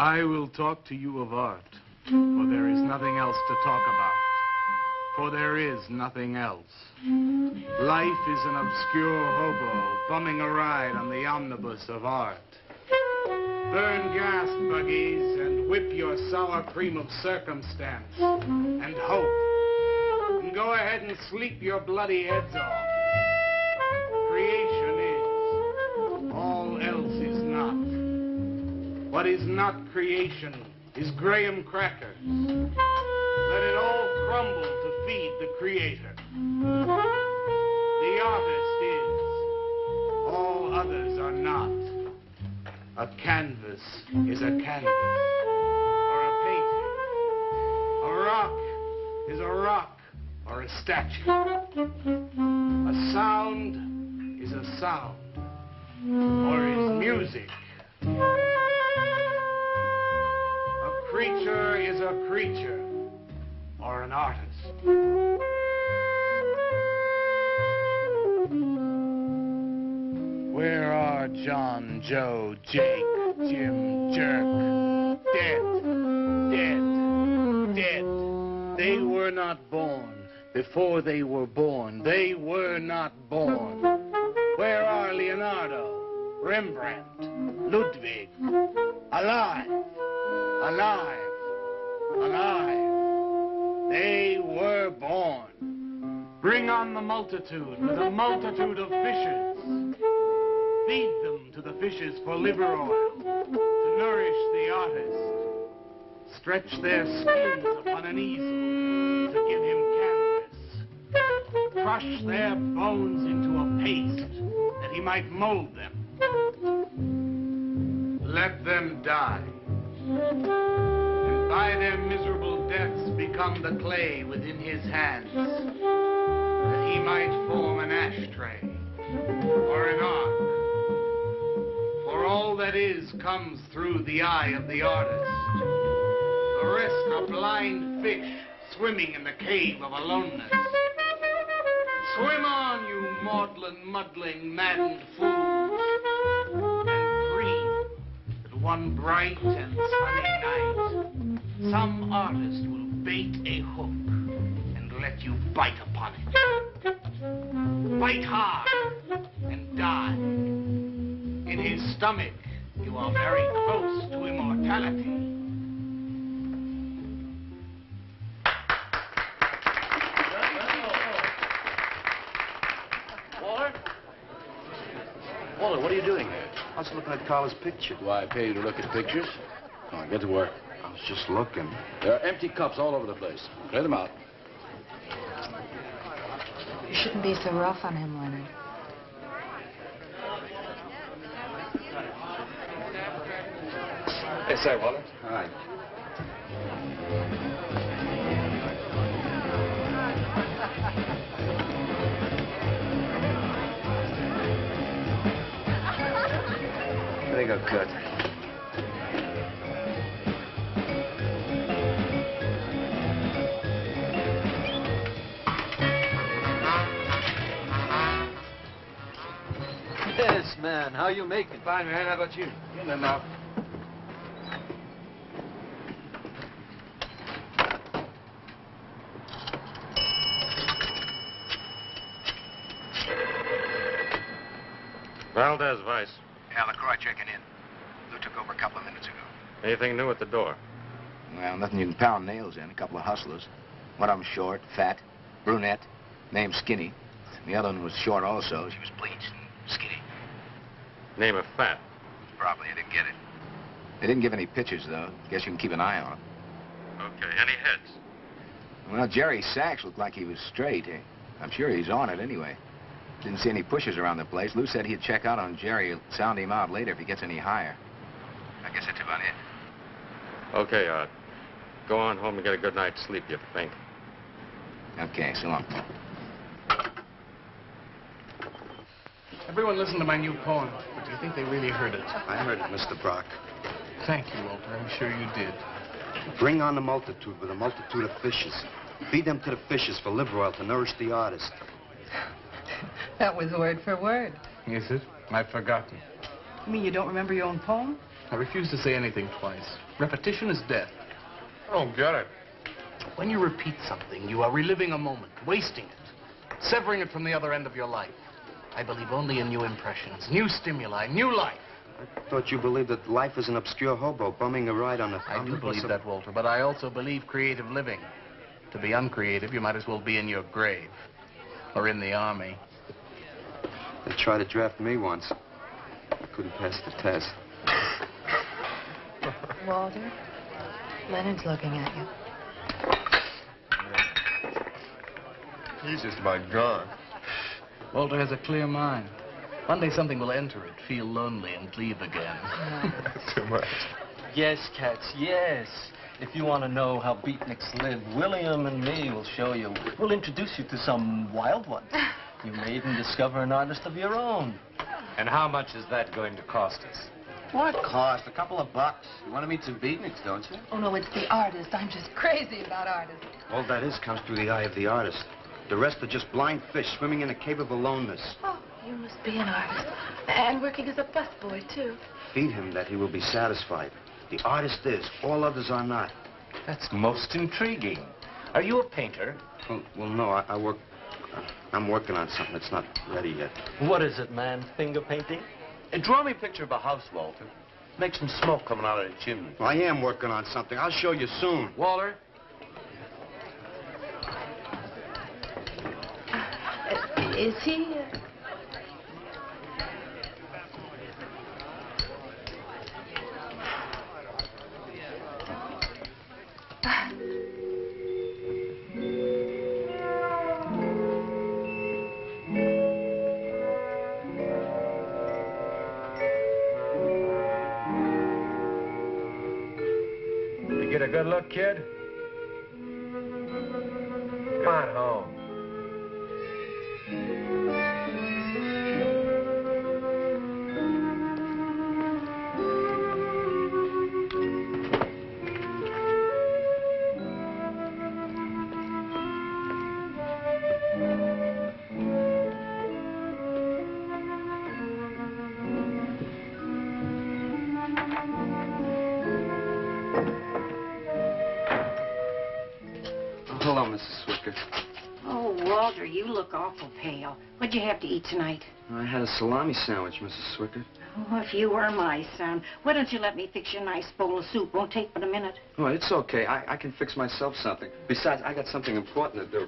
I will talk to you of art, for there is nothing else to talk about. For there is nothing else. Life is an obscure hobo bumming a ride on the omnibus of art. Burn gas buggies and whip your sour cream of circumstance and hope. And go ahead and sleep your bloody heads off. Creation is. All else is not. What is not creation is graham crackers. Let it all crumble to feed the creator. The artist is. All others are not. A canvas is a canvas, or a painting. A rock is a rock, or a statue. A sound is a sound, or is music. A creature is a creature, or an artist. Where are John, Joe, Jake, Jim, Jerk? Dead. They were not born. Before they were born, they were not born. Where are Leonardo, Rembrandt, Ludwig? Alive. They were born. Bring on the multitude with a multitude of fishes. Feed them to the fishes for liver oil, to nourish the artist. Stretch their skins upon an easel to give him canvas. Crush their bones into a paste that he might mold them. Let them die. And by their miserable deaths become the clay within his hands, that he might form an ashtray or an ark. For all that is comes through the eye of the artist. The rest are blind fish swimming in the cave of aloneness. Swim on, you maudlin, muddling, maddened fools, and dream that one bright and sunny night some artist will bait a hook and let you bite upon it. Bite hard and die. In his stomach, you are very close to immortality. Walter, what are you doing here? I was looking at Carla's picture. Do I pay you to look at pictures? Come on, get to work. I was just looking. There are empty cups all over the place. Clear them out. You shouldn't be so rough on him, Leonard. Yes, sir, Walter. All right. There you go, Kurt. Yes, man. How you making? Fine, man. How about you? In there now. Valdez, Vice. Yeah, LaCroix checking in. Lou took over a couple of minutes ago. Anything new at the door? Well, nothing you can pound nails in. A couple of hustlers. One of them short, fat, brunette, named Skinny. The other one was short also. She was bleached and skinny. Name of Fat. Probably I didn't get it. They didn't give any pictures, though. Guess you can keep an eye on them. Okay, any heads? Well, Jerry Sachs looked like he was straight. I'm sure he's on it anyway. Didn't see any pushers around the place. Lou said he'd check out on Jerry. He'll sound him out later if he gets any higher. I guess that's about it. Okay, Art. Go on home and get a good night's sleep, you think. Okay, so long. Everyone listen to my new poem. But do you think they really heard it? I heard it, Mr. Brock. Thank you, Walter. I'm sure you did. Bring on the multitude with a multitude of fishes. Feed them to the fishes for liver oil to nourish the artist. That was word for word. Is it? I've forgotten. You mean you don't remember your own poem? I refuse to say anything twice. Repetition is death. I don't get it. When you repeat something, you are reliving a moment, wasting it, severing it from the other end of your life. I believe only in new impressions, new stimuli, new life. I thought you believed that life is an obscure hobo bumming a ride on the... I do believe that, Walter, but I also believe creative living. To be uncreative, you might as well be in your grave. Or in the army. They tried to draft me once. I couldn't pass the test. Walter, Leonard's looking at you. He's just my gun. Walter has a clear mind. One day something will enter it, feel lonely, and leave again. Too much. Yes, cats, yes. If you want to know how beatniks live, William and me will show you. We'll introduce you to some wild ones. You may even discover an artist of your own. And how much is that going to cost us? What cost? A couple of bucks. You want to meet some beatniks, don't you? Oh, no, it's the artist. I'm just crazy about artists. All that is comes through the eye of the artist. The rest are just blind fish swimming in a cave of aloneness. Oh, you must be an artist. And working as a busboy, too. Feed him that he will be satisfied. The artist is. All others are not. That's most intriguing. Are you a painter? Well, no, I work... I'm working on something that's not ready yet. What is it, man? Finger painting? Draw me a picture of a house, Walter. Make some smoke coming out of the chimney. Well, I am working on something. I'll show you soon. Walter? Is he... You get a good look, kid? Come on home. Hello, Mrs. Swicker. Oh, Walter, you look awful pale. What'd you have to eat tonight? I had a salami sandwich, Mrs. Swicker. Oh, if you were my son, why don't you let me fix you a nice bowl of soup? Won't take but a minute. Oh, it's okay. I can fix myself something. Besides, I got something important to do.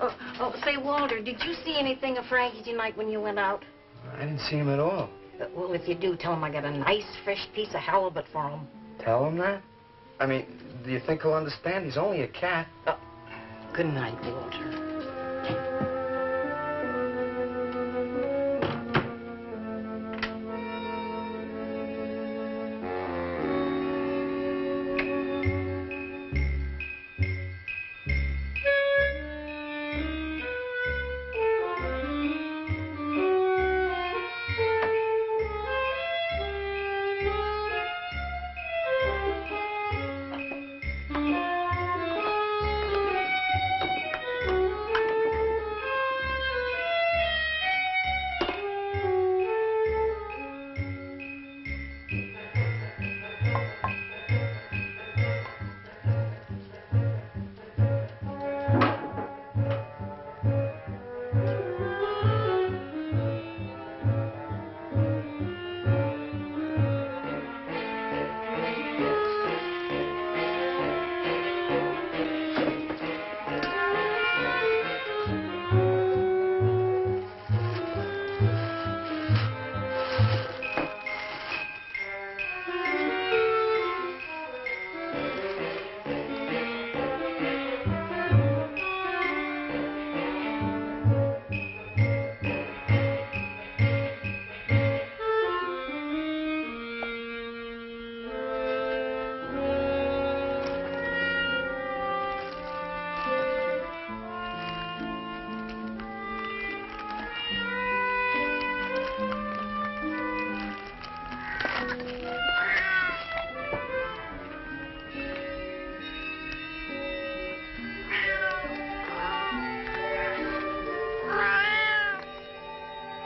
Say, Walter, did you see anything of Frankie tonight when you went out? I didn't see him at all. Well, if you do, tell him I got a nice, fresh piece of halibut for him. Tell him that? I mean, do you think he'll understand? He's only a cat. Good night, Walter.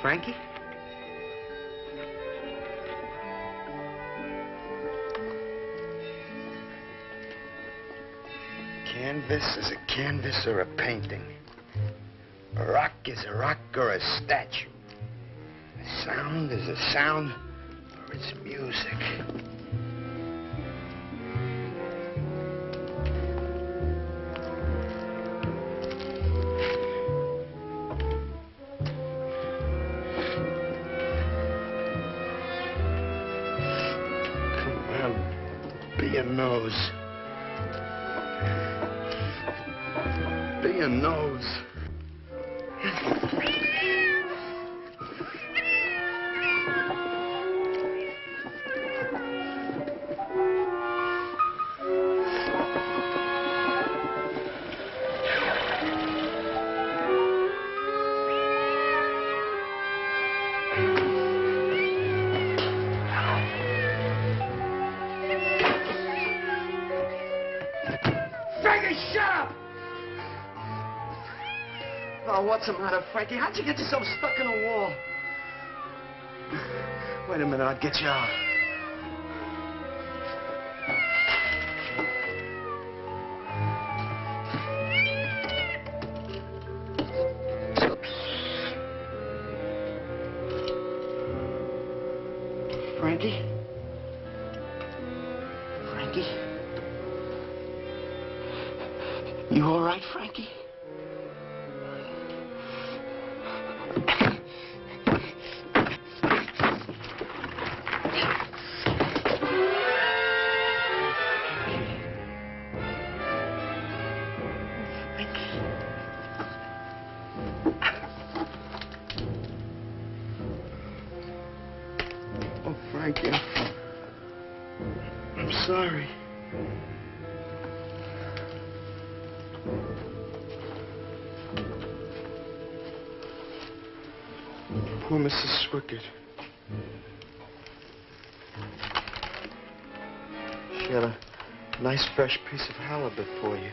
Frankie? canvas is a canvas or a painting. A rock is a rock or a statue. A sound is a sound or it's music. Come on, be a nose. Be a nose. Frankie, shut up! Oh, what's the matter, Frankie? How'd you get yourself stuck in a wall? Wait a minute, I'll get you out. Frankie? Frankie? You all right, Frankie? Oh, Frankie, I'm sorry. Poor Mrs. Swickett. She had a nice fresh piece of halibut for you.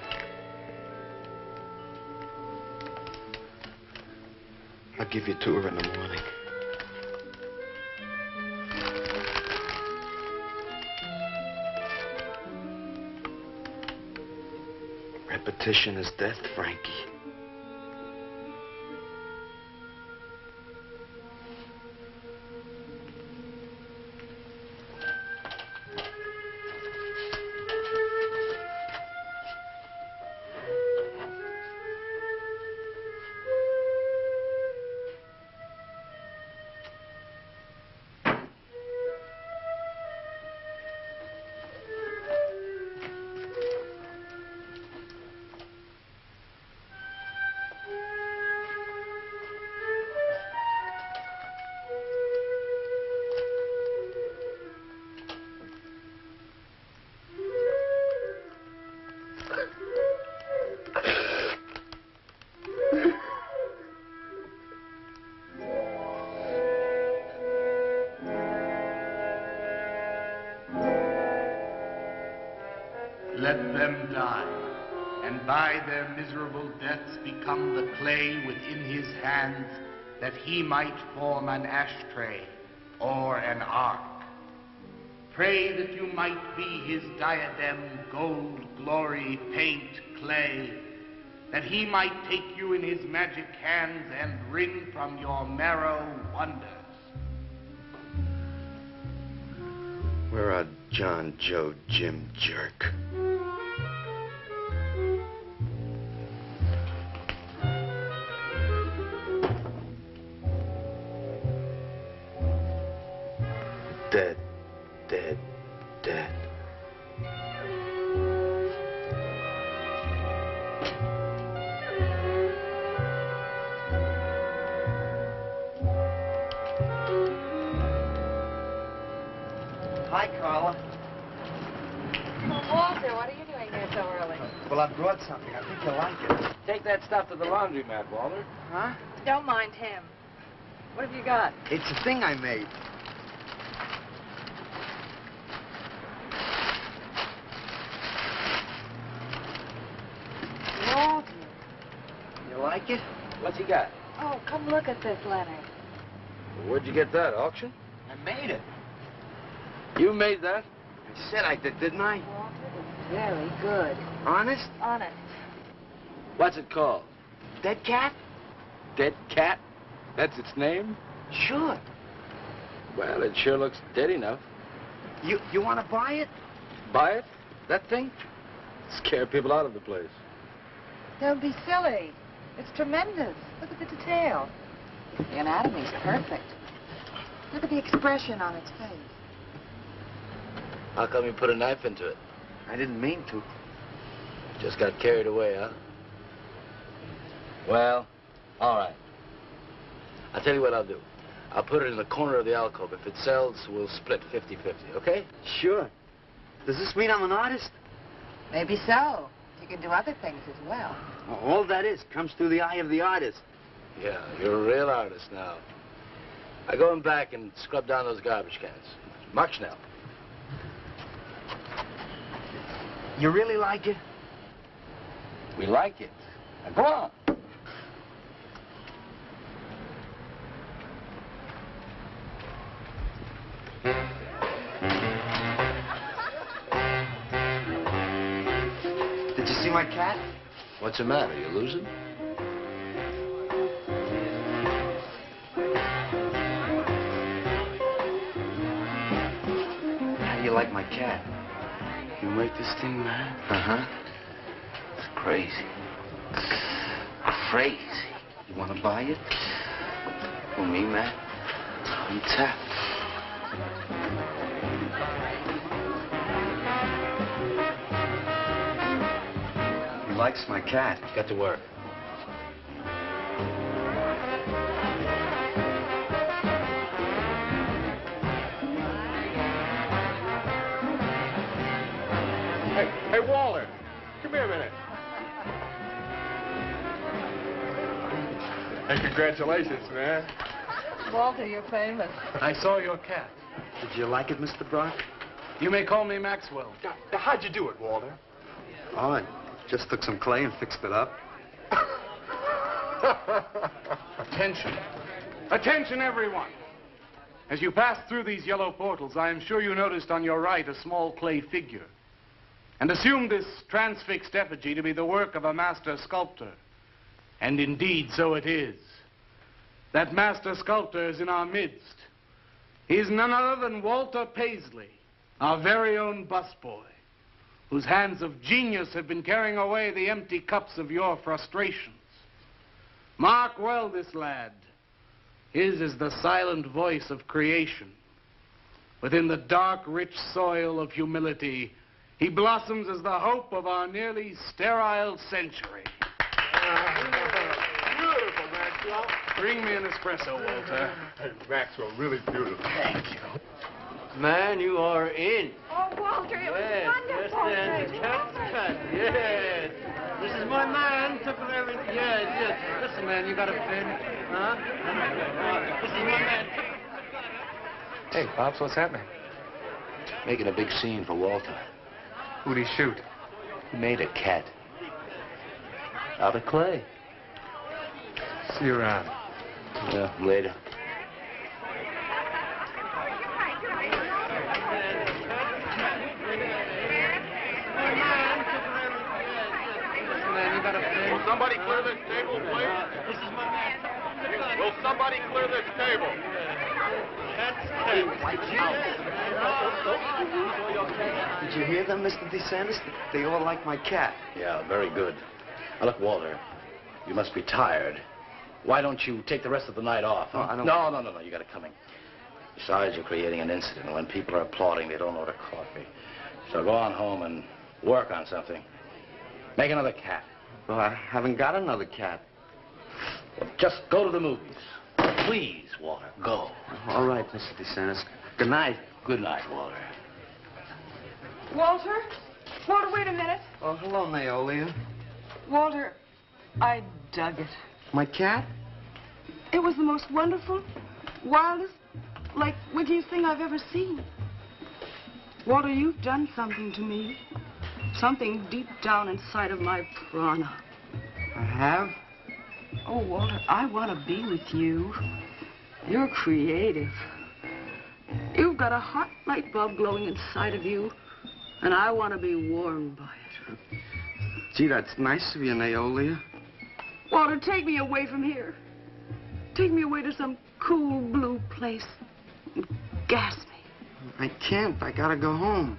I'll give you to her in the morning. Repetition is death, Frankie. Let them die, and by their miserable deaths become the clay within his hands, that he might form an ashtray or an ark. Pray that you might be his diadem, gold, glory, paint, clay, that he might take you in his magic hands and wring from your marrow wonders. Where are John, Joe, Jim, Jerk? Dead, dead, dead. Hi, Carla. Walter, what are you doing here so early? Well, I brought something. I think you'll like it. Take that stuff to the laundromat, Walter. Huh? Don't mind him. What have you got? It's a thing I made. Walter. You like it? What's he got? Oh, come look at this letter. Where'd you get that, auction? I made it. You made that? I said I did, didn't I? Walter, it's very good. Honest? Honest. What's it called? Dead cat? Dead cat? That's its name? Sure. Well, it sure looks dead enough. You want to buy it? Buy it? That thing? Scare people out of the place. Don't be silly. It's tremendous. Look at the detail. The anatomy's perfect. Look at the expression on its face. How come you put a knife into it? I didn't mean to. Just got carried away, huh? Well, all right. I'll tell you what I'll do. I'll put it in the corner of the alcove. If it sells, we'll split 50-50, okay? Sure. Does this mean I'm an artist? Maybe so. You can do other things as well. All that is comes through the eye of the artist. Yeah, you're a real artist now. I go in back and scrub down those garbage cans. March now. You really like it? We like it. Now go on. Did you see my cat? What's the matter? You losing? How do you like my cat? You make this thing, man? Uh-huh. It's crazy. Crazy. You want to buy it? For me, man? I'm tapped. He likes my cat. Get to work. Hey, Walter, come here a minute. Hey, congratulations, man. Walter, you're famous. I saw your cat. Did you like it, Mr. Brock? You may call me Maxwell. Now, how'd you do it, Walter? Oh, I just took some clay and fixed it up. Attention. Attention, everyone. As you pass through these yellow portals, I am sure you noticed on your right a small clay figure, and assumed this transfixed effigy to be the work of a master sculptor. And indeed, so it is. That master sculptor is in our midst. He is none other than Walter Paisley, our very own busboy, whose hands of genius have been carrying away the empty cups of your frustrations. Mark well this lad. His is the silent voice of creation. Within the dark, rich soil of humility, he blossoms as the hope of our nearly sterile century. Beautiful, Maxwell. Bring me an espresso, Walter. Hey, Maxwell, really beautiful. Thank you. Man, you are in. Oh, Walter, it was wonderful. Yes, yes. This is my man. Took everything. Yes, yes. Listen, man, you got a pen? Huh? This is my man. Hey, Pops, what's happening? Making a big scene for Walter. Who'd he shoot? He made a cat. Out of clay. See you around. Yeah, later. Will somebody clear this table, please? Will somebody clear this table? Did you hear them, Mr. DeSantis? They all like my cat. Yeah, very good. Now, look, Walter, you must be tired. Why don't you take the rest of the night off? Huh? I don't... No, you got it coming. Besides, you're creating an incident. And when people are applauding, they don't order coffee. So go on home and work on something. Make another cat. Well, I haven't got another cat. Well, just go to the movies. Please, Walter, go. All right, Mr. DeSantis. Good night. Good night, Walter. Walter? Walter, wait a minute. Oh, hello, Naolia. Walter, I dug it. My cat? It was the most wonderful, wildest, like, wittiest thing I've ever seen. Walter, you've done something to me. Something deep down inside of my prana. I have? Oh, Walter, I want to be with you. You're creative. You've got a hot light bulb glowing inside of you, and I want to be warmed by it. Gee, that's nice of you, Naolia. Walter, take me away from here. Take me away to some cool blue place. And gas me. I can't. I gotta go home.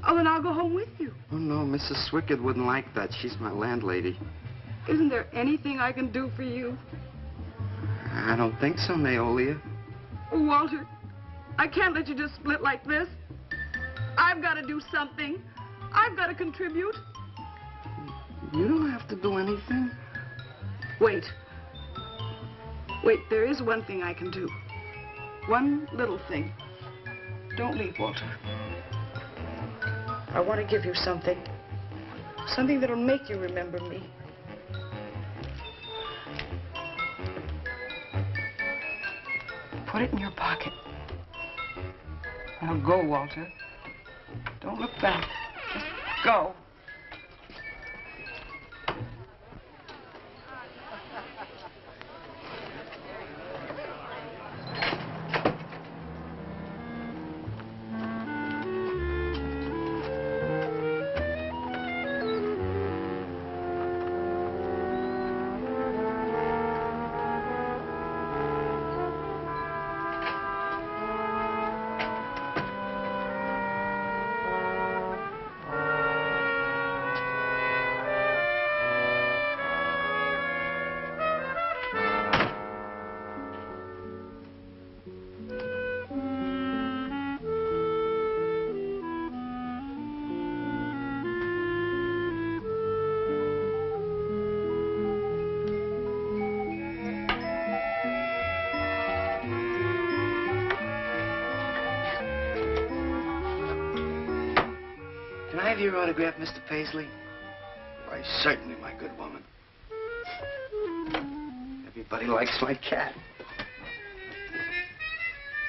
Oh, then I'll go home with you. Oh, no, Mrs. Swickard wouldn't like that. She's my landlady. Isn't there anything I can do for you? I don't think so, Naolia. Oh, Walter, I can't let you just split like this. I've got to do something. I've got to contribute. You don't have to do anything. Wait. Wait, there is one thing I can do. One little thing. Don't leave, Walter. I want to give you something. Something that'll make you remember me. Put it in your pocket. Now go, Walter. Don't look back. Just go. Can I have your autograph, Mr. Paisley? Why, certainly, my good woman. Everybody likes my cat.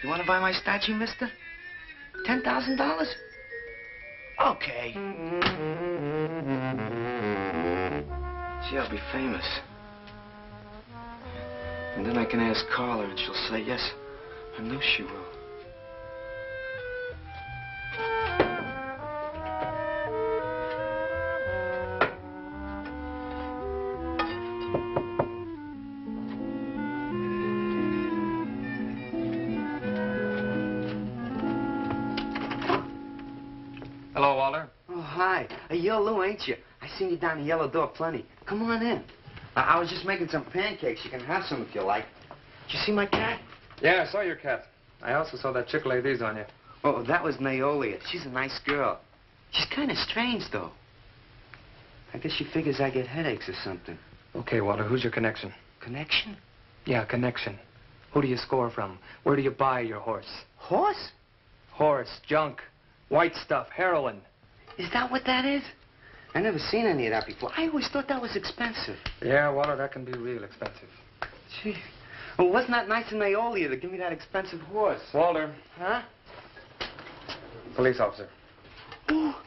You want to buy my statue, mister? $10,000? Okay. Gee, I'll be famous. And then I can ask Carla, and she'll say yes. I know she will. Hello, Walter. Oh, hi. You're Lou, ain't you? I seen you down the yellow door plenty. Come on in. I was just making some pancakes. You can have some if you like. Did you see my cat? Yeah, I saw your cat. I also saw that chick lay these on you. Oh, that was Naolia. She's a nice girl. She's kind of strange, though. I guess she figures I get headaches or something. Okay, Walter, who's your connection? Connection? Yeah, connection. Who do you score from? Where do you buy your horse? Horse? Horse, junk, white stuff, heroin. Is that what that is? I never seen any of that before. I always thought that was expensive. Yeah, Walter, that can be real expensive. Gee. Well, wasn't that nice of Naolia to give me that expensive horse? Walter. Huh? Police officer. Oh,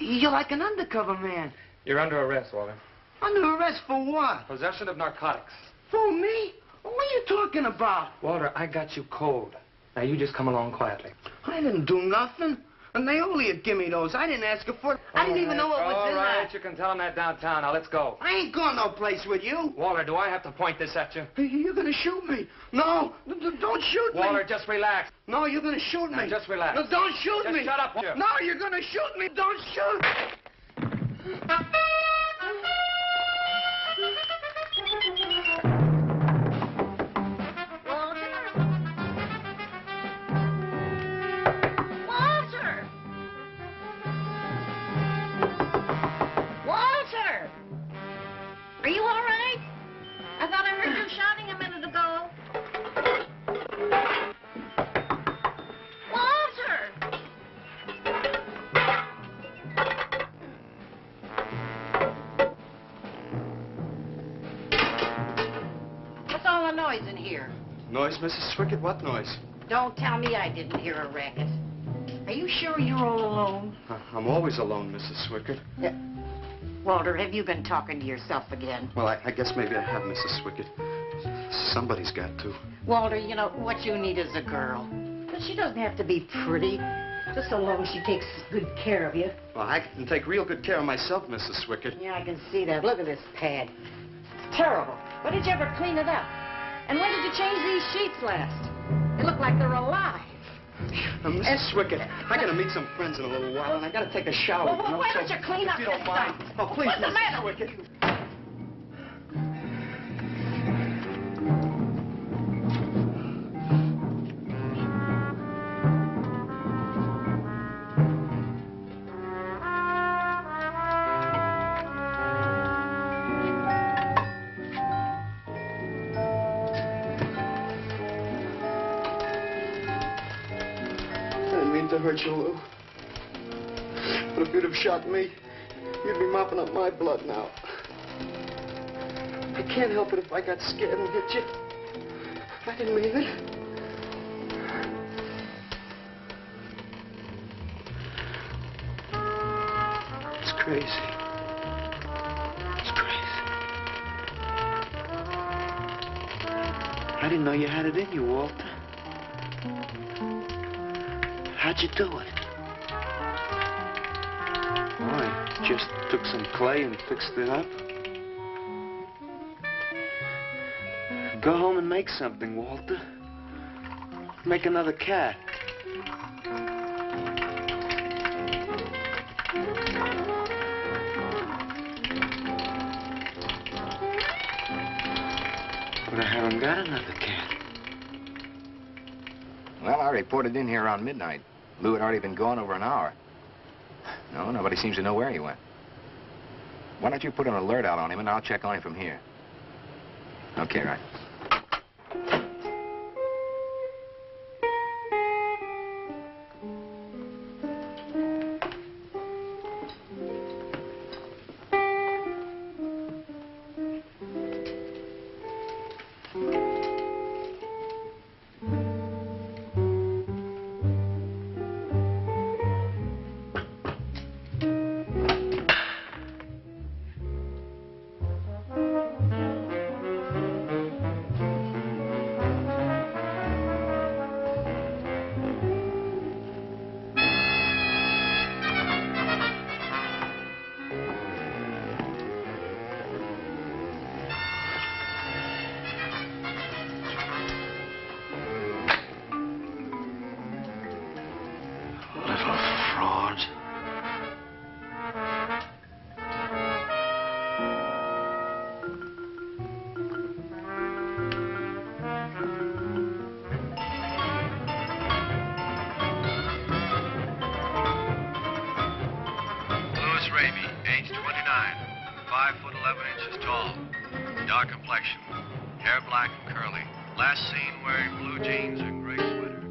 you're like an undercover man. You're under arrest, Walter. Under arrest for what? Possession of narcotics. For me? What are you talking about? Walter, I got you cold. Now, you just come along quietly. I didn't do nothing. And Naolia give me those. I didn't ask her for it. I didn't even know what was in All right, that. you can tell him that downtown. Now, let's go. I ain't going no place with you. Walter, do I have to point this at you? You're gonna shoot me. No, don't shoot me. Walter, just relax. No, you're gonna shoot me. Now, just relax. No, don't shoot Just me. shut up, Walter. No, you're gonna shoot me. Don't shoot. Walter! Are you all right? I thought I heard you shouting a minute ago. Walter! What's all the noise in here? Noise, Mrs. Swickard? What noise? Don't tell me I didn't hear a racket. Are you sure you're all alone? I'm always alone, Mrs. Swickard. Yeah. Walter, have you been talking to yourself again? Well, I guess maybe I have, Mrs. Swickard. Somebody's got to. Walter, you know, what you need is a girl. But she doesn't have to be pretty, just so long as she takes good care of you. Well, I can take real good care of myself, Mrs. Swickard. Yeah, I can see that. Look at this pad. terrible. When did you ever clean it up? And when did you change these sheets last? They look like they're alive. Mrs. Swickett, I gotta meet some friends in a little while, and I gotta take a shower. Well, why don't you clean up if you this don't mind. stuff? Oh, please, What's the Mrs. matter with Swickett. you? To hurt you, Lou. But if you'd have shot me, you'd be mopping up my blood now. I can't help it if I got scared and hit you. I didn't mean it. It's crazy. It's crazy. I didn't know you had it in you, Walter. How'd you do it? Oh, I just took some clay and fixed it up. Go home and make something, Walter. Make another cat. But I haven't got another cat. Well, I reported in here around midnight. Lou had already been gone over an hour. No, nobody seems to know where he went. Why don't you put an alert out on him, and I'll check on him from here. Okay, right. Age 29, 5 foot 11 inches tall, dark complexion, hair black and curly. Last seen wearing blue jeans and gray sweater.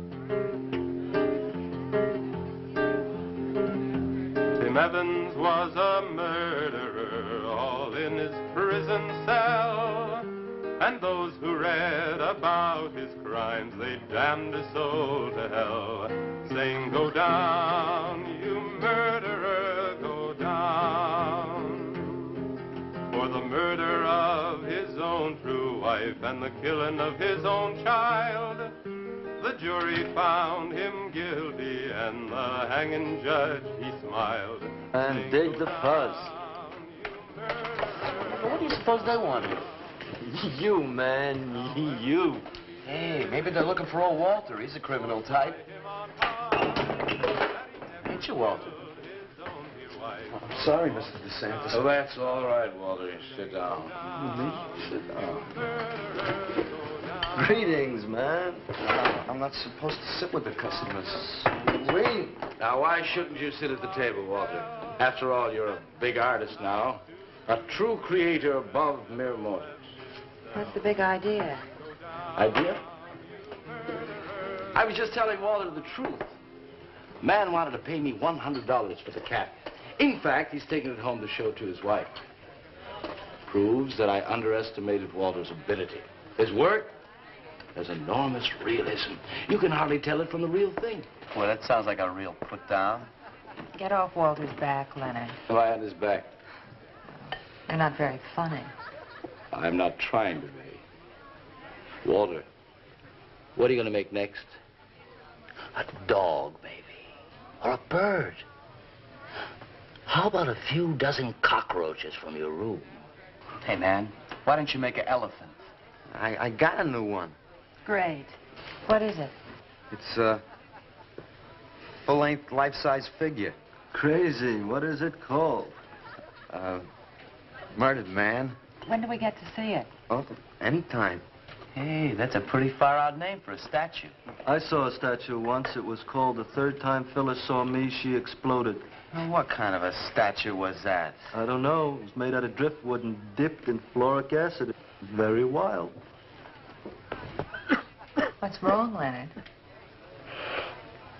Tim Evans was a murderer, all in his prison cell. And those who read about his crimes, they damned his soul to hell, saying, "Go down, you murderer, go down." For the murder of his own true wife and the killing of his own child, the jury found him guilty, and the hanging judge, he smiled. And dig the fuzz. What do you suppose they wanted? You, man, you. Hey, maybe they're looking for old Walter. He's a criminal type. Ain't you, Walter? I'm sorry, Mr. DeSantis. Oh, that's all right, Walter. Sit down. Sit down. Greetings, man. I'm not supposed to sit with the customers. Wait. Now, why shouldn't you sit at the table, Walter? After all, you're a big artist now. A true creator above mere mortals. What's the big idea? Idea? I was just telling Walter the truth. Man wanted to pay me $100 for the cat. In fact, he's taking it home to show to his wife. Proves that I underestimated Walter's ability. His work has enormous realism. You can hardly tell it from the real thing. Well, that sounds like a real put-down. Get off Walter's back, Leonard. Lie on his back. You're not very funny. I'm not trying to be. Walter, what are you going to make next? A dog, maybe. Or a bird. How about a few dozen cockroaches from your room? Hey, man, Why don't you make an elephant? I got a new one. Great. What is it? It's a full-length, life-size figure. Crazy. What is it called? Murdered man. When do we get to see it? Oh, anytime. Hey, that's a pretty far-out name for a statue. I saw a statue once. It was called The Third Time Phyllis Saw Me, She Exploded. Well, what kind of a statue was that? I don't know. It was made out of driftwood and dipped in fluoric acid. Very wild. What's wrong, Leonard?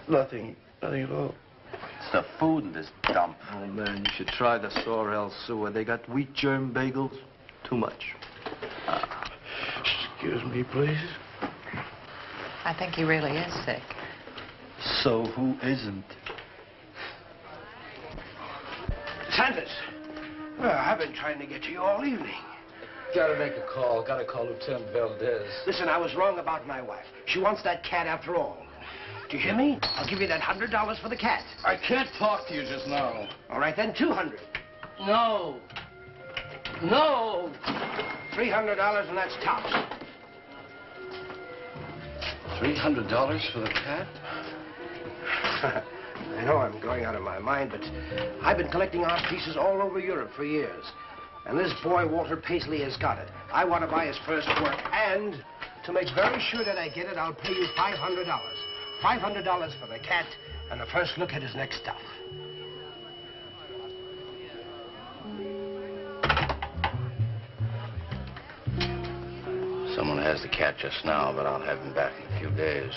Nothing at all. It's the food in this dump. Oh, man, you should try the Sorrel sewer. They got wheat germ bagels. Too much. Excuse me, please. I think he really is sick. So who isn't? Sanders, I've been trying to get to you all evening. Gotta make a call. Gotta call Lieutenant Valdez. Listen, I was wrong about my wife. She wants that cat after all. Do you hear me? I'll give you that $100 for the cat. I can't talk to you just now. All right, then, $200. No. No. $300, and that's tops. $300 for the cat? I know I'm going out of my mind, but I've been collecting art pieces all over Europe for years. And this boy, Walter Paisley, has got it. I want to buy his first work, and to make very sure that I get it, I'll pay you $500. $500 for the cat and the first look at his next stuff. Someone has the cat just now, but I'll have him back in a few days.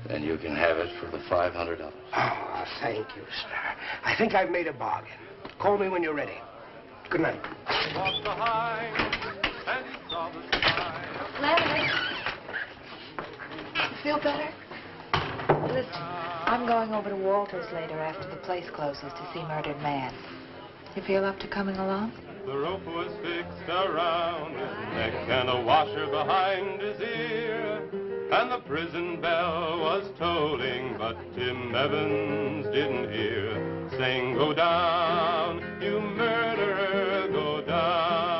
Then you can have it for the $500. Oh, thank you, sir. I think I've made a bargain. Call me when you're ready. Good night. Walked behind, and he saw the sky. Leonard. Feel better? Listen, I'm going over to Walter's later after the place closes to see Murdered Man. You feel up to coming along? The rope was fixed around his neck and a washer behind his ear. And the prison bell was tolling, but Tim Evans didn't hear. Saying, go down, you murderer, go down.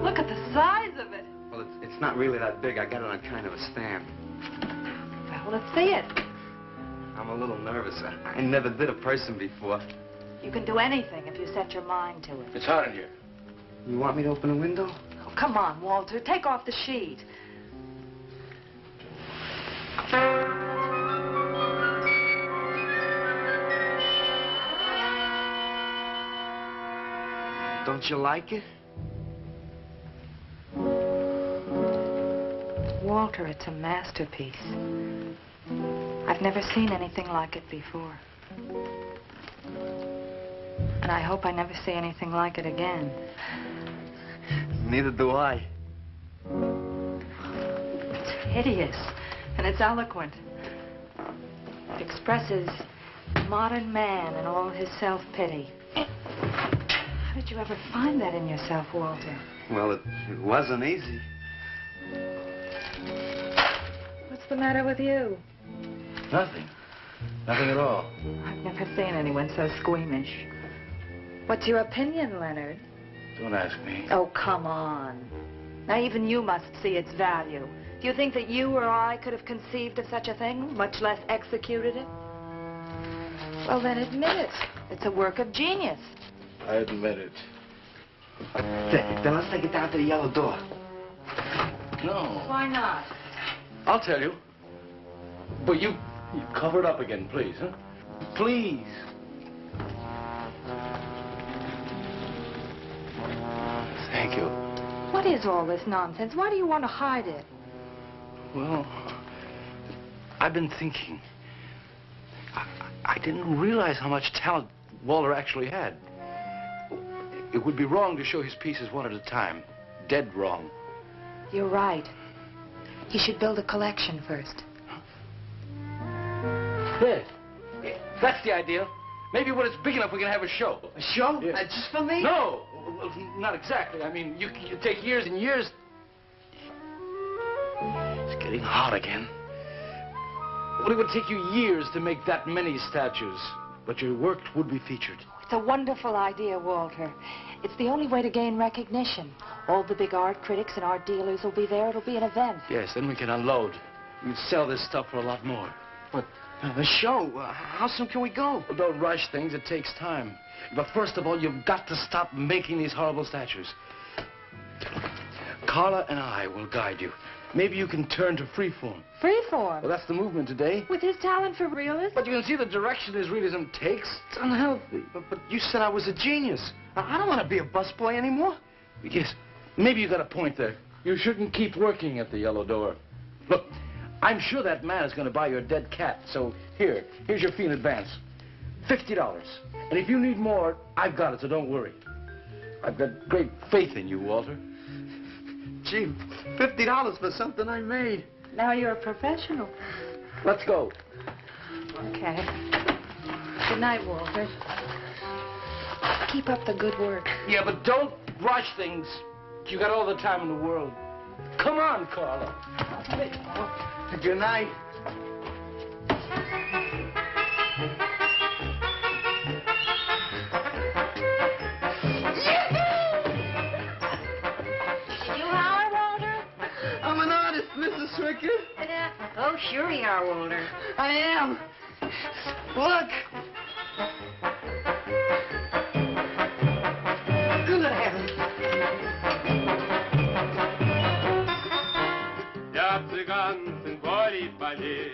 Look at the size of it. Well, it's not really that big. I got it on kind of a stand. Well, let's see it. I'm a little nervous. I never did a person before. You can do anything if you set your mind to it. It's hot in here. You want me to open a window? Oh, come on, Walter. Take off the sheet. Don't you like it? Walter, it's a masterpiece. I've never seen anything like it before. And I hope I never see anything like it again. Neither do I. It's hideous, and it's eloquent. It expresses modern man and all his self-pity. How did you ever find that in yourself, Walter? Well, it wasn't easy. What's the matter with you? Nothing. Nothing at all. I've never seen anyone so squeamish. What's your opinion, Leonard? Don't ask me. Oh, come on. Now, even you must see its value. Do you think that you or I could have conceived of such a thing, much less executed it? Well, then admit it. It's a work of genius. I admit it. Then let's take it down to the yellow door. No. Why not? I'll tell you. But you cover it up again, please, huh? Please. Thank you. What is all this nonsense? Why do you want to hide it? Well, I've been thinking. I didn't realize how much talent Walter actually had. It would be wrong to show his pieces one at a time. Dead wrong. You're right. He should build a collection first. Yes. That's the idea. Maybe when it's big enough, we can have a show. A show? Yeah. Just for me? No, well, not exactly. I mean, you take years and years. It's getting hot again. Well, it would take you years to make that many statues, but your work would be featured. It's a wonderful idea, Walter. It's the only way to gain recognition. All the big art critics and art dealers will be there. It'll be an event. Yes, then we can unload. We can sell this stuff for a lot more. But the show, how soon can we go? Well, don't rush things. It takes time. But first of all, you've got to stop making these horrible statues. Carla and I will guide you. Maybe you can turn to freeform. Freeform? Well, that's the movement today. With his talent for realism? But you can see the direction his realism takes. It's unhealthy. But you said I was a genius. I don't want to be a busboy anymore. Yes, maybe you got a point there. You shouldn't keep working at the Yellow Door. Look, I'm sure that man is going to buy your dead cat. So here's your fee in advance. $50. And if you need more, I've got it, so don't worry. I've got great faith in you, Walter. Gee, $50 for something I made. Now you're a professional. Let's go. Okay. Good night, Walter. Keep up the good work. Yeah, but don't rush things. You got all the time in the world. Come on, Carla. Good night. Swicker? Oh, sure you are, Walter. I am. Look. Good heavens. Я цыган, сын полей полей,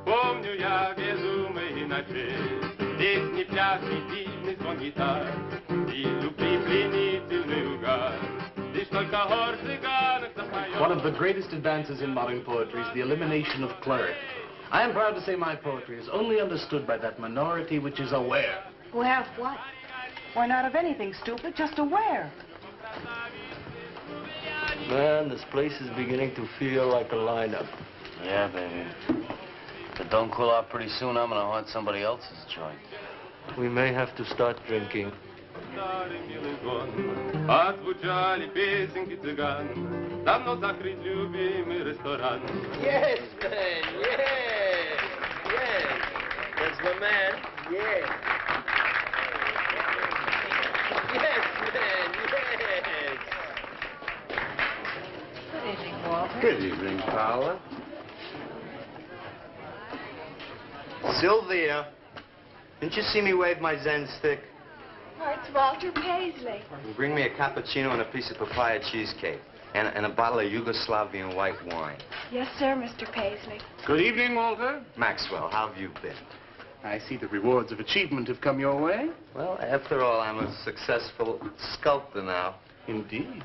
помню я безумные ночи. Песни, пляски, дивный звон гитар и любви пленительный угар. Лишь только хор цыганок запоет. One of the greatest advances in modern poetry is the elimination of clergy. I am proud to say my poetry is only understood by that minority which is aware. Aware of what? Why, not of anything, stupid, just aware. Man, this place is beginning to feel like a lineup. Yeah, baby. If it don't cool off pretty soon, I'm gonna haunt somebody else's joint. We may have to start drinking. Старый милый гон, отзвучали песенки цыган. Давно закрыт любимый ресторан. Yes, man, yes, yes. That's my man, yes. Yes, man, yes. Good evening, Walter. Good evening, Paula. Sylvia, didn't you see me wave my Zen stick? Oh, it's Walter Paisley. Bring me a cappuccino and a piece of papaya cheesecake. And a bottle of Yugoslavian white wine. Yes, sir, Mr. Paisley. Good evening, Walter. Maxwell, how have you been? I see the rewards of achievement have come your way. Well, after all, I'm a successful sculptor now. Indeed.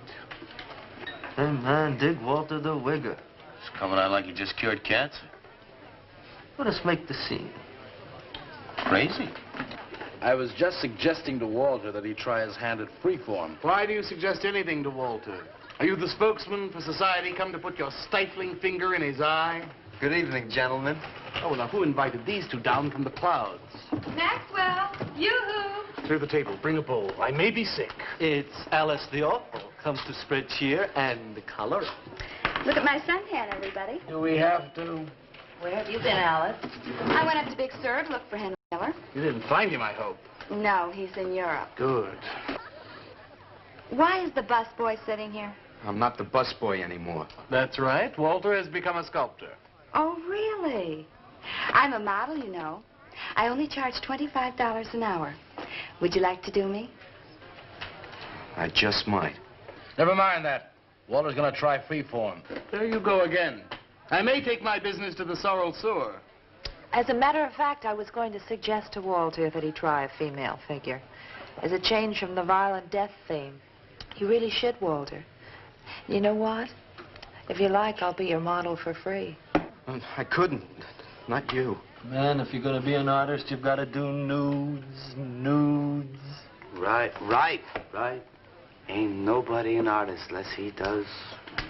Hey, man, dig Walter the Wigger. It's coming out like he just cured cancer. Let us make the scene. Crazy. I was just suggesting to Walter that he try his hand at freeform. Why do you suggest anything to Walter? Are you the spokesman for society come to put your stifling finger in his eye? Good evening, gentlemen. Oh, now who invited these two down from the clouds? Maxwell, yoo-hoo. Clear the table. Bring a bowl. I may be sick. It's Alice the Awful. Comes to spread cheer and color. Look at my suntan, everybody. Do we have to? Where have you been, Alice? I went up to Big Sur to look for Henry Miller. You didn't find him, I hope. No, he's in Europe. Good. Why is the busboy sitting here? I'm not the busboy anymore. That's right. Walter has become a sculptor. Oh, really? I'm a model, you know. I only charge $25 an hour. Would you like to do me? I just might. Never mind that. Walter's gonna try freeform. There you go again. I may take my business to the Sorrel Sewer. As a matter of fact, I was going to suggest to Walter that he try a female figure. As a change from the violent death theme. You really should, Walter. You know what? If you like, I'll be your model for free. I couldn't. Not you. Man, if you're gonna be an artist, you've got to do nudes. Right. Ain't nobody an artist unless he does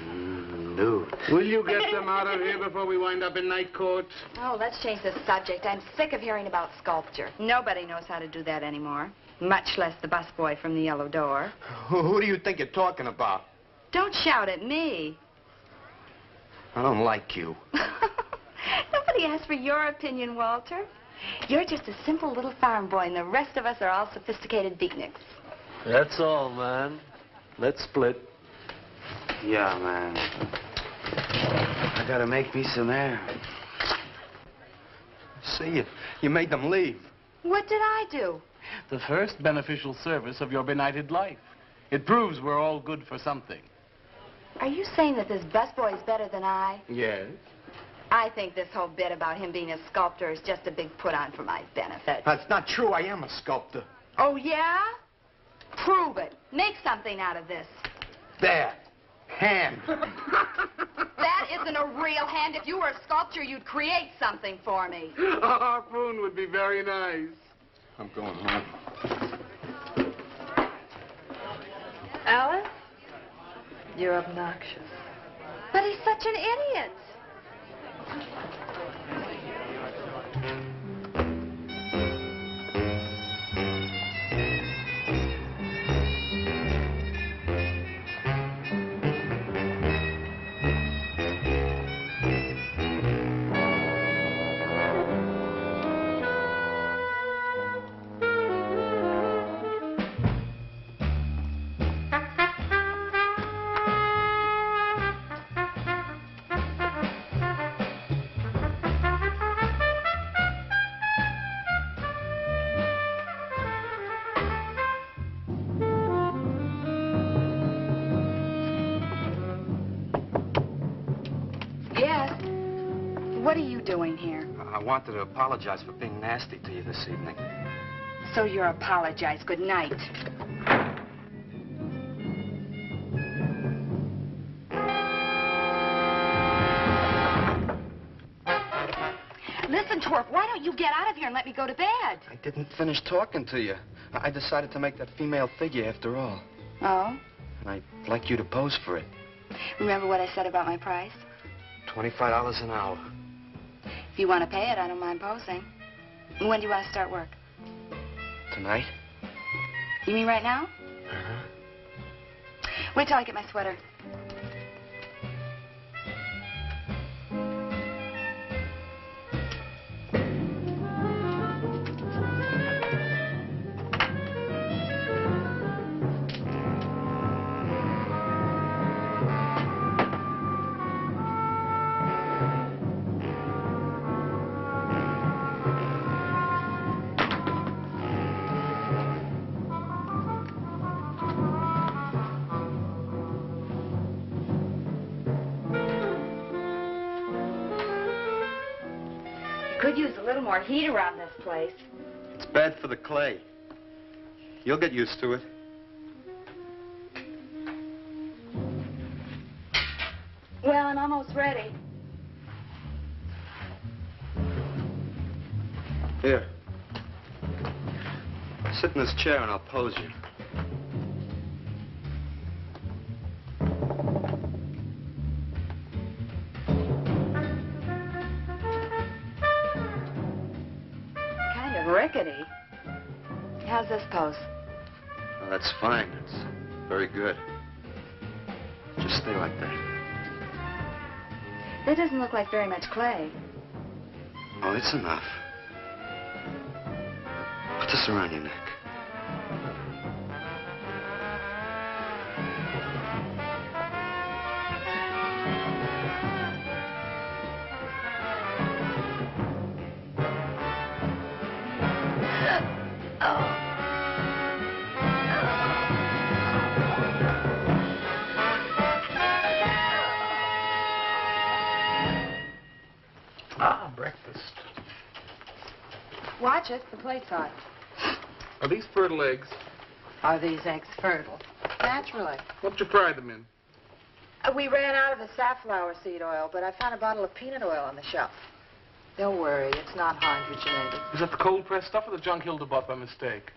nude. Will you get them out of here before we wind up in night court? Oh, let's change the subject. I'm sick of hearing about sculpture. Nobody knows how to do that anymore. Much less the busboy from the Yellow Door. Who do you think you're talking about? Don't shout at me. I don't like you. Nobody nobody asked for your opinion, Walter. You're just a simple little farm boy, and the rest of us are all sophisticated beatniks. That's all, man. Let's split. Yeah, man. I gotta make me some air. See, you made them leave. What did I do? The first beneficial service of your benighted life. It proves we're all good for something. Are you saying that this busboy is better than I? Yes. I think this whole bit about him being a sculptor is just a big put-on for my benefit. That's not true. I am a sculptor. Oh, yeah? Prove it. Make something out of this. There. Hand. That isn't a real hand. If you were a sculptor, you'd create something for me. A harpoon would be very nice. I'm going home. Alice? You're obnoxious. But he's such an idiot. What are you doing here? I wanted to apologize for being nasty to you this evening. So you're apologized. Good night. Listen, Twerp, why don't you get out of here and let me go to bed? I didn't finish talking to you. I decided to make that female figure after all. Oh? And I'd like you to pose for it. Remember what I said about my price? $25 an hour. If you want to pay it, I don't mind posing. When do you want to start work? Tonight? You mean right now? Uh-huh. Wait till I get my sweater. Could use a little more heat around this place. It's bad for the clay. You'll get used to it. Well, I'm almost ready. Here. Sit in this chair and I'll pose you. Kind of rickety. How's this pose? Oh, that's fine. It's very good. Just stay like that. That doesn't look like very much clay. Oh, it's enough. Put this around your neck. Ah, breakfast. Watch it. The plate's hot. Are these fertile eggs? Are these eggs fertile? Naturally. What'd you fry them in? We ran out of the safflower seed oil, but I found a bottle of peanut oil on the shelf. Don't worry, it's not hydrogenated. Is that the cold-pressed stuff or the junk Hilda bought by mistake?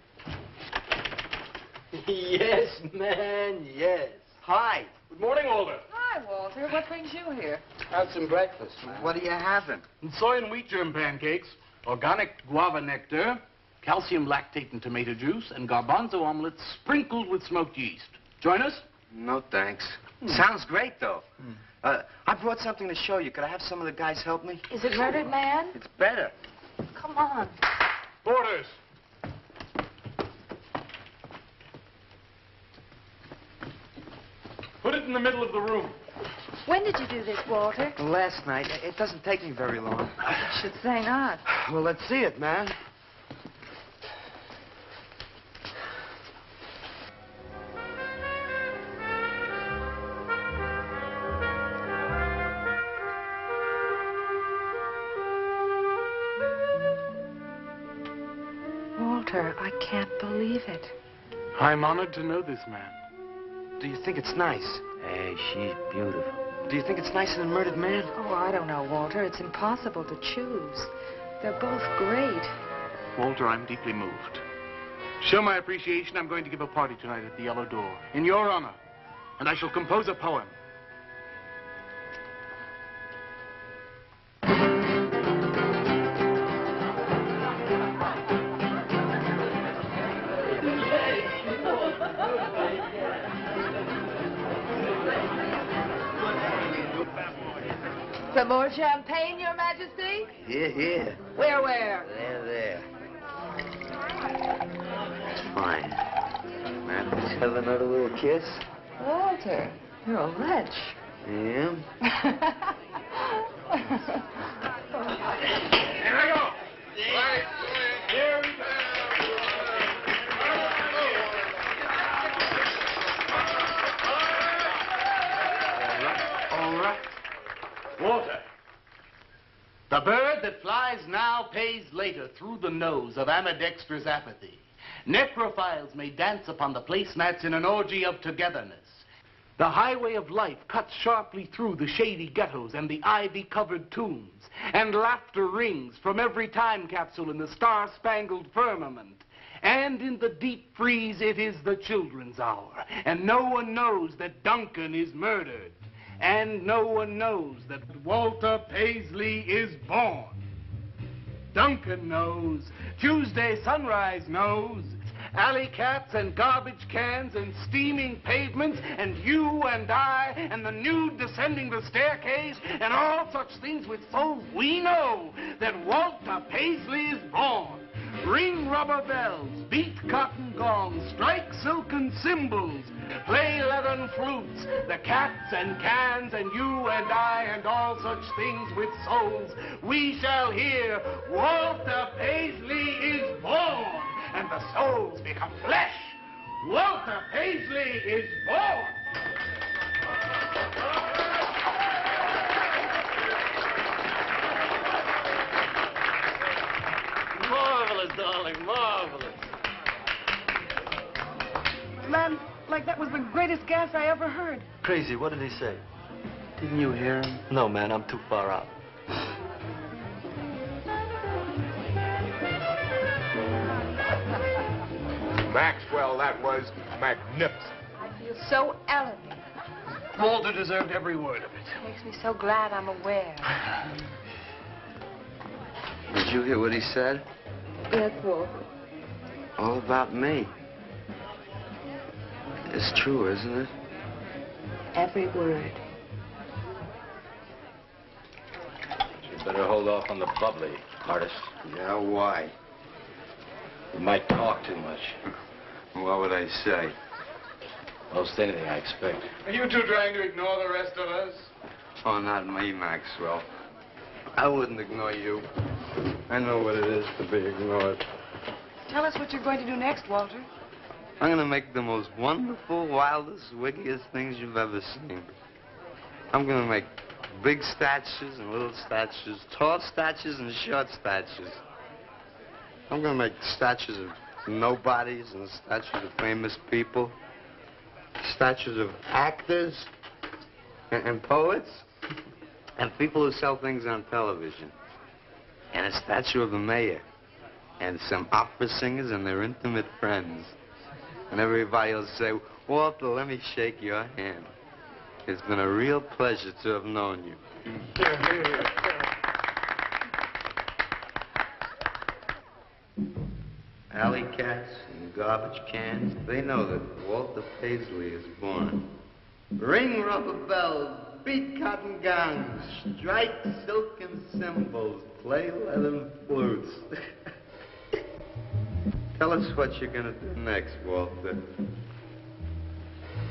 Yes, man, yes. Hi. Good morning, Walter. Hi, Walter. What brings you here? Have some breakfast, man. What are you having? Soy and wheat germ pancakes, organic guava nectar, calcium lactate and tomato juice, and garbanzo omelets sprinkled with smoked yeast. Join us? No, thanks. Sounds great, though. I brought something to show you. Could I have some of the guys help me? Is it Murdered Man? It's better. Come on. Orders. Put it in the middle of the room. When did you do this, Walter? Last night. It doesn't take me very long. I should say not. Well, let's see it, man. Walter, I can't believe it. I'm honored to know this man. Do you think it's nice? Hey, she's beautiful. Do you think it's nicer than Murdered Man? Oh, I don't know, Walter. It's impossible to choose. They're both great. Walter, I'm deeply moved. To show my appreciation, I'm going to give a party tonight at the Yellow Door, in your honor. And I shall compose a poem. Some more champagne, Your Majesty? Here. Where? There. Fine. Man, please have another little kiss. Walter, you're a wretch. Yeah? Here I go. Right. Here we go. All right. Walter. The bird that flies now pays later through the nose of ambidextrous apathy. Necrophiles may dance upon the placemats in an orgy of togetherness. The highway of life cuts sharply through the shady ghettos and the ivy-covered tombs, and laughter rings from every time capsule in the star-spangled firmament. And in the deep freeze, it is the children's hour, and no one knows that Duncan is murdered. And no one knows that Walter Paisley is born. Duncan knows. Tuesday Sunrise knows. Alley cats and garbage cans and steaming pavements and you and I and the nude descending the staircase and all such things with souls, we know that Walter Paisley is born. Ring rubber bells, beat cotton gongs, strike silken cymbals, play leathern flutes, the cats and cans and you and I and all such things with souls. We shall hear Walter Paisley is born, and the souls become flesh. Walter Paisley is born. Marvelous, darling, marvelous. Man, like that was the greatest gas I ever heard. Crazy, what did he say? Didn't you hear him? No, man, I'm too far out. Maxwell, that was magnificent. I feel so elevated. Walter deserved every word of it. It makes me so glad I'm aware. Did you hear what he said? Yes, Walter. All about me. It's true, isn't it? Every word. You better hold off on the bubbly, artist. Yeah, why? You might talk too much. What would I say? Most anything, I expect. Are you two trying to ignore the rest of us? Oh, not me, Maxwell. I wouldn't ignore you. I know what it is to be ignored. Tell us what you're going to do next, Walter. I'm going to make the most wonderful, wildest, wickedest things you've ever seen. I'm going to make big statues and little statues, tall statues and short statues. I'm going to make statues of nobodies and statues of famous people, statues of actors and poets and people who sell things on television, and a statue of the mayor and some opera singers and their intimate friends. And everybody will say, Walter, let me shake your hand. It's been a real pleasure to have known you. Alley cats and garbage cans, they know that Walter Paisley is born. Ring rubber bells, beat cotton gongs, strike silken cymbals, play leathern flutes. Tell us what you're gonna do next, Walter.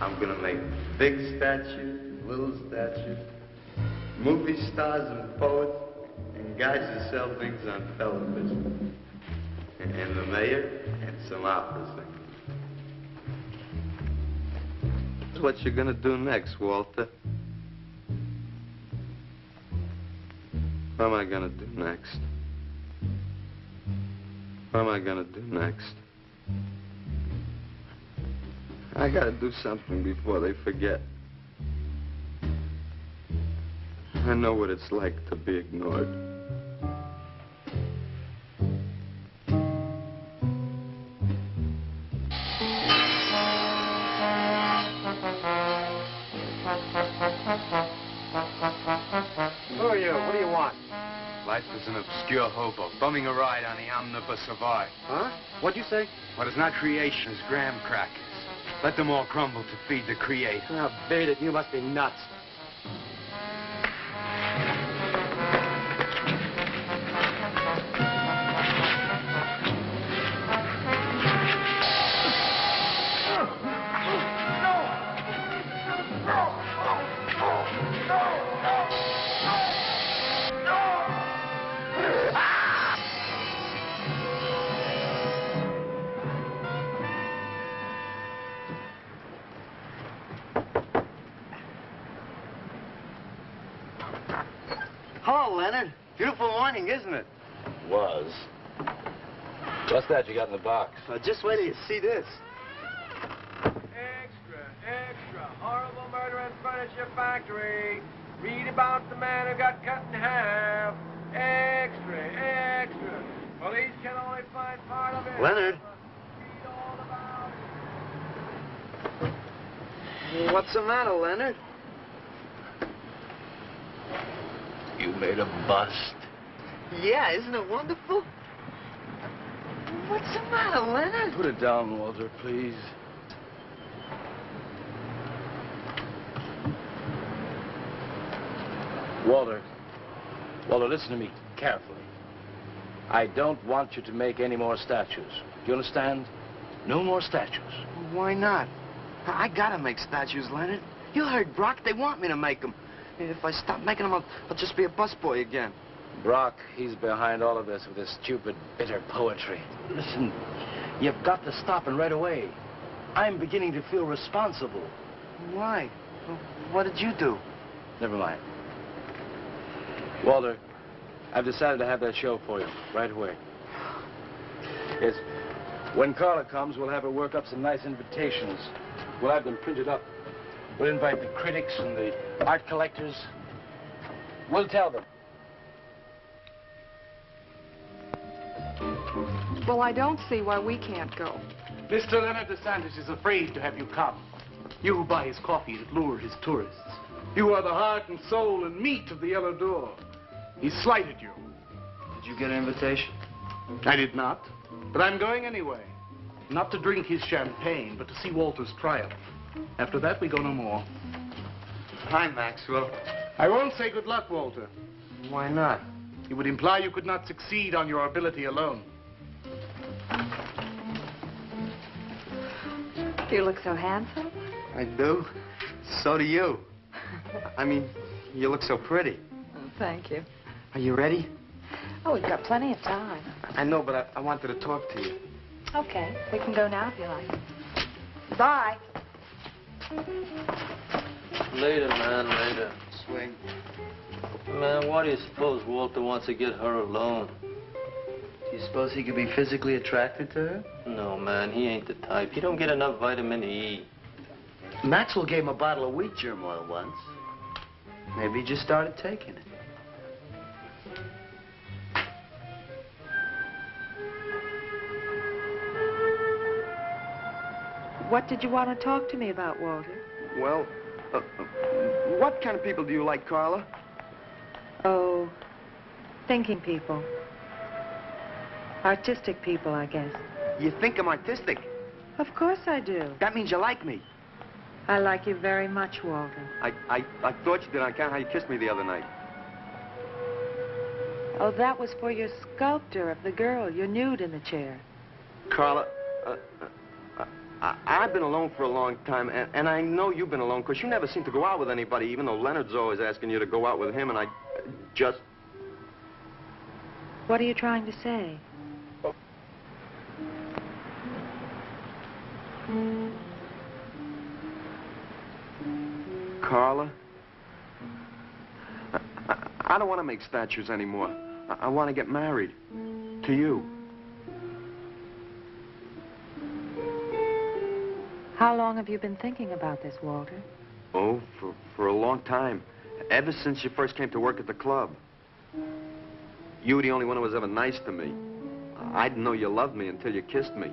I'm gonna make big statues, little statues, movie stars and poets, and guys who sell things on television. And the mayor and some opera singers. That's what you're gonna do next, Walter. What am I gonna do next? What am I gonna do next? I gotta do something before they forget. I know what it's like to be ignored. Who are you? What do you want? Life is an obscure hobo, bumming a ride on the omnibus of art. Huh? What'd you say? What is not creation is graham crackers. Let them all crumble to feed the creator. Oh, beat it. You must be nuts. Hello, Leonard. Beautiful morning, isn't it? Was. What's that you got in the box? Just wait till you see this. Extra, extra. Horrible murder in furniture factory. Read about the man who got cut in half. Extra, extra. Police can only find part of it. Leonard. Read all about it. What's the matter, Leonard? You made a bust. Yeah, isn't it wonderful? What's the matter, Leonard? Put it down, Walter, please. Walter, listen to me carefully. I don't want you to make any more statues. Do you understand? No more statues. Why not? I gotta make statues, Leonard. You heard Brock. They want me to make them. If I stop making them, I'll just be a busboy again. Brock, he's behind all of this with his stupid, bitter poetry. Listen, you've got to stop, and right away. I'm beginning to feel responsible. Why? What did you do? Never mind. Walter, I've decided to have that show for you right away. Yes. When Carla comes, we'll have her work up some nice invitations. We'll have them printed up. We'll invite the critics and the art collectors. We'll tell them. Well, I don't see why we can't go. Mr. Leonard DeSantis is afraid to have you come. You who buy his coffee that lure his tourists. You are the heart and soul and meat of the Yellow Door. He slighted you. Did you get an invitation? I did not, but I'm going anyway. Not to drink his champagne, but to see Walter's triumph. After that, we go no more. Hi, Maxwell. I won't say good luck, Walter. Why not? It would imply you could not succeed on your ability alone. You look so handsome. I do. So do you. I mean, you look so pretty. Oh, thank you. Are you ready? Oh, we've got plenty of time. I know, but I wanted to talk to you. Okay, we can go now if you like. Bye. Later, man, later. Swing. Man, why do you suppose Walter wants to get her alone? Do you suppose he could be physically attracted to her? No, man, he ain't the type. He don't get enough vitamin E. Maxwell gave him a bottle of wheat germ oil once. Maybe he just started taking it. What did you want to talk to me about, Walter? Well, what kind of people do you like, Carla? Oh, thinking people. Artistic people, I guess. You think I'm artistic? Of course I do. That means you like me. I like you very much, Walter. I thought you did on account of how you kissed me the other night. Oh, that was for your sculpture of the girl, your nude in the chair. Carla, I've been alone for a long time, and I know you've been alone, because you never seem to go out with anybody, even though Leonard's always asking you to go out with him, and I just... What are you trying to say? Carla, I don't want to make statues anymore. I want to get married. To you. How long have you been thinking about this, Walter? Oh, for a long time. Ever since you first came to work at the club. You were the only one who was ever nice to me. I didn't know you loved me until you kissed me.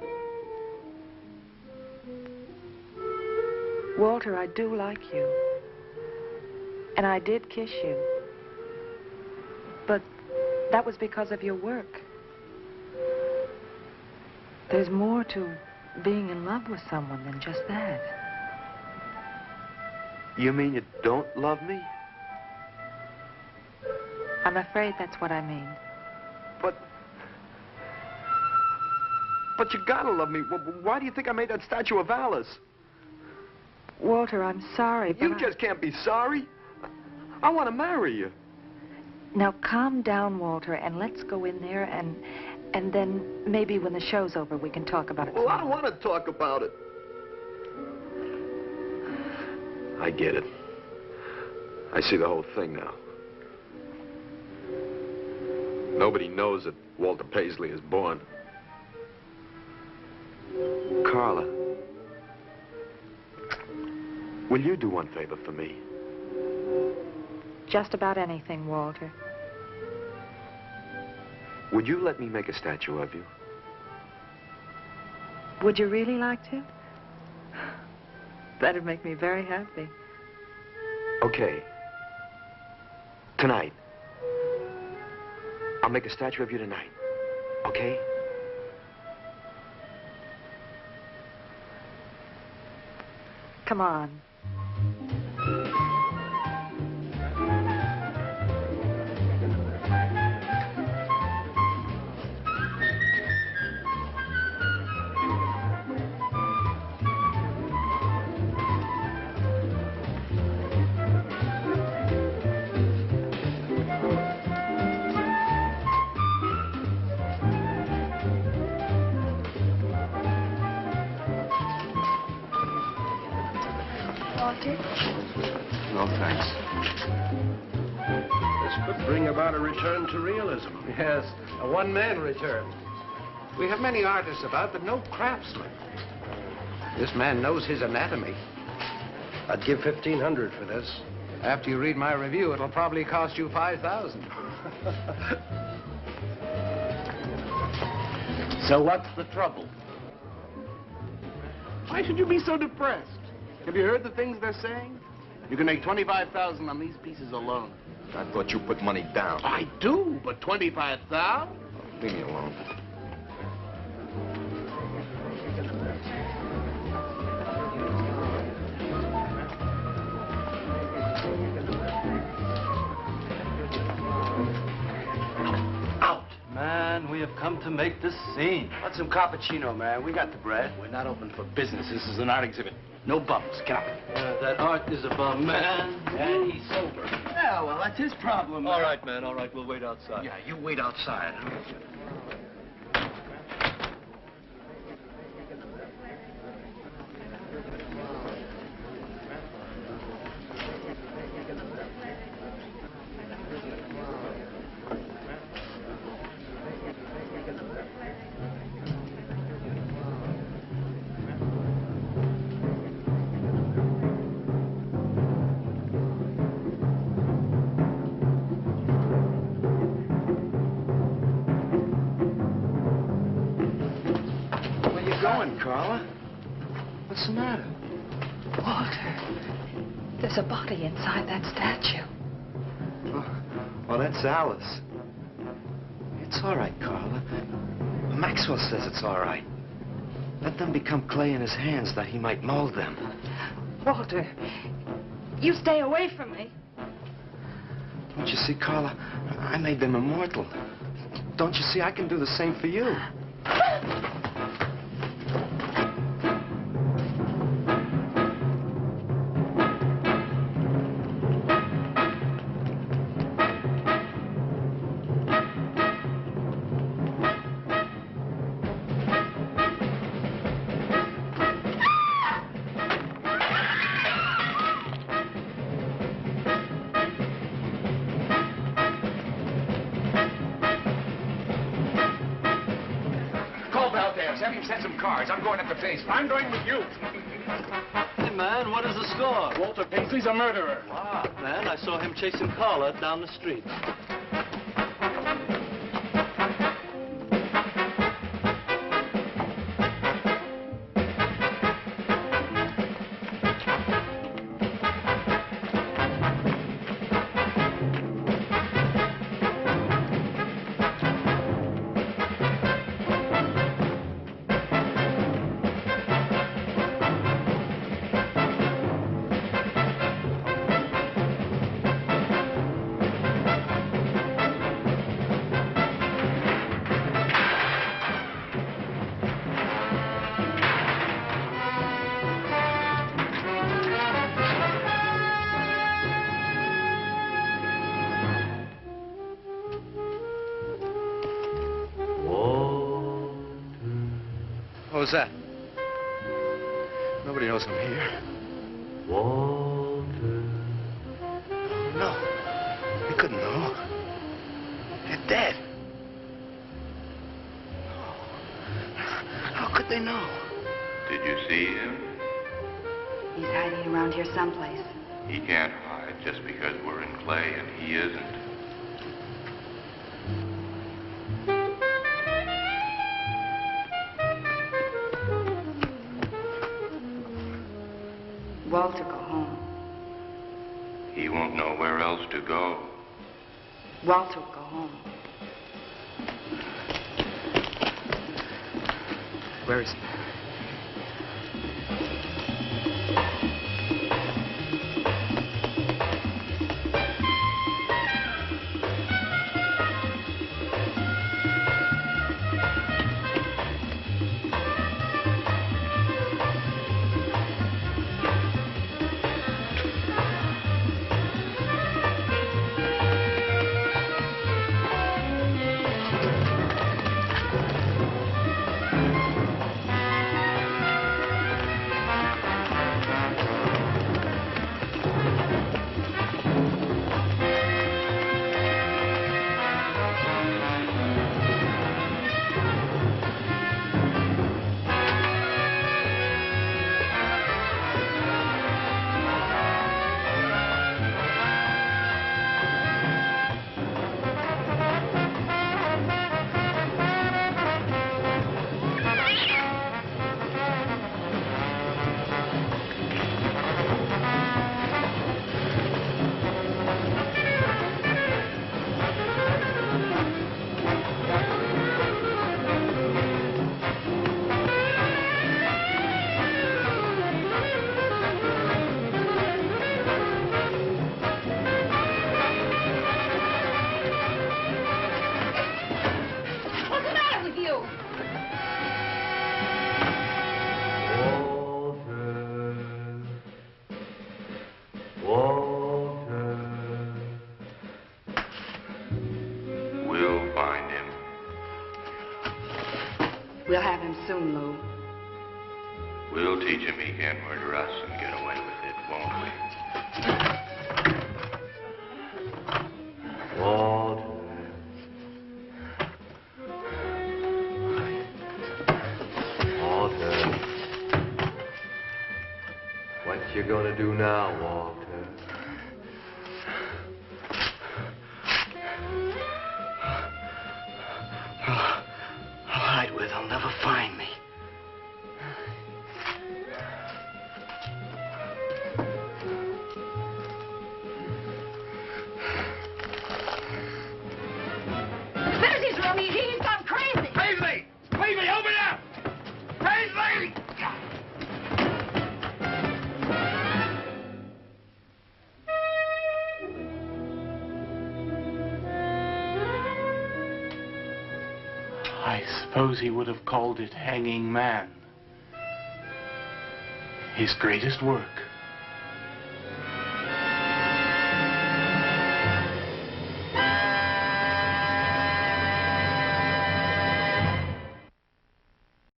Walter, I do like you. And I did kiss you. But that was because of your work. There's more to being in love with someone than just that. You mean you don't love me? I'm afraid that's what I mean. But you gotta love me. Why do you think I made that statue of Alice? Walter, I'm sorry, but You just can't be sorry. I want to marry you. Now, calm down, Walter, and let's go in there and then maybe when the show's over we can talk about it. Well, I don't want to talk about it. I get it. I see the whole thing now. Nobody knows that Walter Paisley is born. Carla, will you do one favor for me? Just about anything, Walter. Would you let me make a statue of you? Would you really like to? That'd make me very happy. Okay. Tonight. I'll make a statue of you tonight. Okay? Come on. No, thanks. This could bring about a return to realism. Yes, a one-man return. We have many artists about, but no craftsmen. This man knows his anatomy. I'd give $1,500 for this. After you read my review, it'll probably cost you $5,000. So what's the trouble? Why should you be so depressed? Have you heard the things they're saying? You can make $25,000 on these pieces alone. I thought you put money down. I do, but $25,000? Leave me alone. Out! Man, we have come to make this scene. Want some cappuccino, man? We got the bread. We're not open for business. This is an art exhibit. No bums. Get up. That art is about man. And he's sober. Yeah, well, that's his problem. All right, man, all right. We'll wait outside. Yeah, you wait outside. Carla? What's the matter? Walter, there's a body inside that statue. Oh, that's Alice. It's all right, Carla. Maxwell says it's all right. Let them become clay in his hands that he might mold them. Walter, you stay away from me. Don't you see, Carla? I made them immortal. Don't you see? I can do the same for you. Have him send some cars. I'm going up the basement. I'm going with you. Hey, man, what is the score? Walter Paisley's a murderer. Wow, man, I saw him chasing Carla down the street. What was that? Nobody knows I'm here. Walter. No. They couldn't know. They're dead. How could they know? Did you see him? He's hiding around here someplace. He can't hide just because we're in Clay and he isn't. Walter, go home. He won't know where else to go. Walter, go home. Where is he? We'll have him soon, Lou. We'll teach him he can't murder us and get away with it, won't we? Walter. Walter. What you gonna do now, Walter? I'll hide where they'll never find me. There's his room. He's gone crazy. Paisley! Paisley, open up! Paisley! I suppose he would have called it Hanging Man. His greatest work.